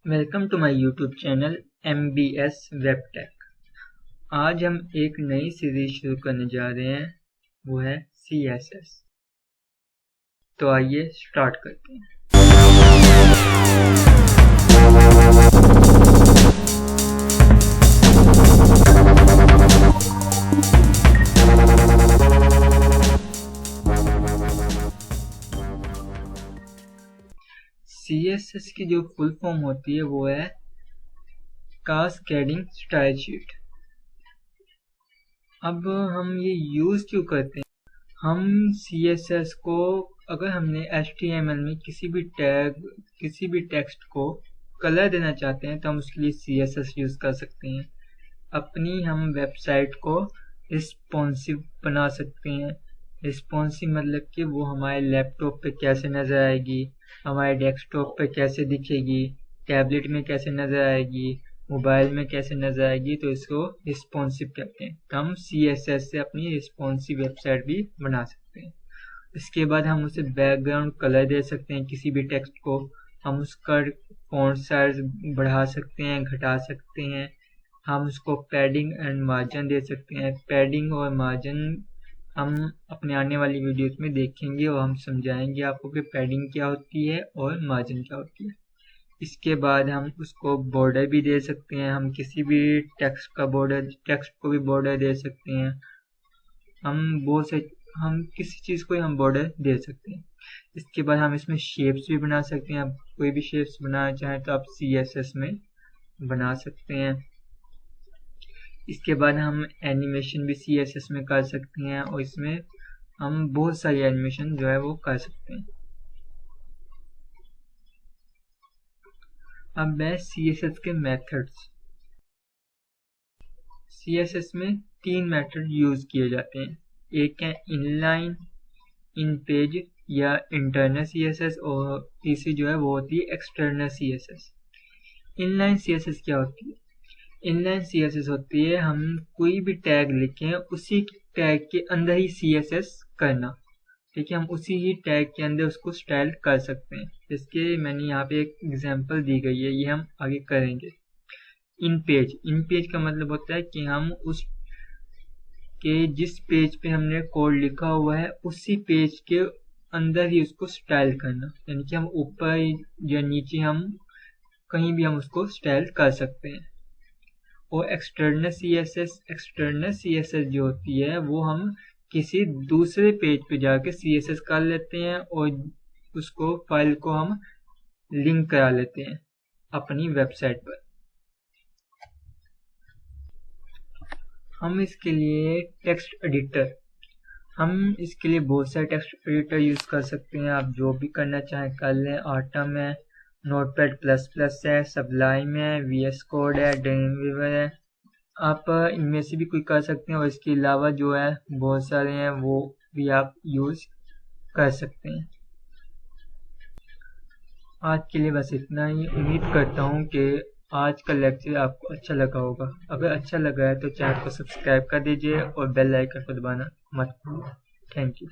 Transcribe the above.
Welcome to my YouTube channel MBS web tech. आज हम एक नई सीरीज शुरू करने जा रहे हैं, वो है CSS। तो आइए स्टार्ट करते हैं। CSS की जो फुल फॉर्म होती है वो है कास्केडिंग स्टाइल शीट। अब हम ये यूज़ क्यों करते हैं? हम CSS को अगर हमने HTML में किसी भी टैग, किसी भी टेक्स्ट को कलर देना चाहते हैं तो हम उसके लिए CSS यूज़ कर सकते हैं। अपनी हम वेबसाइट को रिस्पॉन्सिव बना सकते हैं। रिस्पॉन्सिव मतलब कि वो हमारे लैपटॉप पे कैसे नज़र आएगी, हमारे डेस्कटॉप पे कैसे दिखेगी, टैबलेट में कैसे नज़र आएगी, मोबाइल में कैसे नज़र आएगी, तो इसको रिस्पॉन्सिव कहते हैं। तो हम CSS से अपनी रिस्पॉन्सिव वेबसाइट भी बना सकते हैं। इसके बाद हम उसे बैकग्राउंड कलर दे सकते हैं। किसी भी टेक्स्ट को हम उसका फॉन्ट साइज बढ़ा सकते हैं, घटा सकते हैं। हम उसको पैडिंग एंड मार्जिन दे सकते हैं। पैडिंग और मार्जिन हम अपने आने वाली वीडियोस में देखेंगे और हम समझाएंगे आपको कि पैडिंग क्या होती है और मार्जिन क्या होती है। इसके बाद हम उसको बॉर्डर भी दे सकते हैं। हम किसी भी टेक्स्ट को भी बॉर्डर दे सकते हैं। हम किसी चीज़ को हम बॉर्डर दे सकते हैं। इसके बाद हम इसमें शेप्स भी बना सकते हैं। आप कोई भी शेप्स बनाना चाहें तो आप CSS में बना सकते हैं। इसके बाद हम एनिमेशन भी CSS में कर सकते हैं और इसमें हम बहुत सारी एनिमेशन जो है वो कर सकते हैं। अब है CSS के मेथड्स। CSS में 3 मेथड यूज किए जाते हैं। एक है इनलाइन, इन पेज या इंटरनल CSS, और तीसरी जो है वो होती है एक्सटर्नल CSS। इनलाइन CSS क्या होती है? इनलाइन CSS होती है हम कोई भी टैग लिखें उसी टैग के अंदर ही CSS करना। ठीक है, हम उसी ही टैग के अंदर उसको स्टाइल कर सकते हैं। इसके मैंने यहाँ पे एक एग्जांपल दी गई है, ये हम आगे करेंगे। इन पेज का मतलब होता है कि हम उस के जिस पेज पे हमने कोड लिखा हुआ है उसी पेज के अंदर ही उसको स्टाइल करना, यानी कि हम ऊपर या नीचे हम कहीं भी हम उसको स्टाइल कर सकते हैं। और एक्सटर्नल CSS जो होती है वो हम किसी दूसरे पेज पे जाके CSS कर लेते हैं और उसको फाइल को हम लिंक करा लेते हैं अपनी वेबसाइट पर। हम इसके लिए इसके लिए बहुत सारे टेक्स्ट एडिटर यूज कर सकते हैं। आप जो भी करना चाहें कर लें। आटम है, नोटपैड++ है, सबलाइम है, VS कोड है, ड्रीमवीवर है। आप इनमें से भी कोई कर सकते हैं और इसके अलावा जो है बहुत सारे हैं वो भी आप यूज कर सकते हैं। आज के लिए बस इतना ही। उम्मीद करता हूँ कि आज का लेक्चर आपको अच्छा लगा होगा। अगर अच्छा लगा है तो चैनल को सब्सक्राइब कर दीजिए और बेल आइकन को दबाना मत भूलिए। Thank you.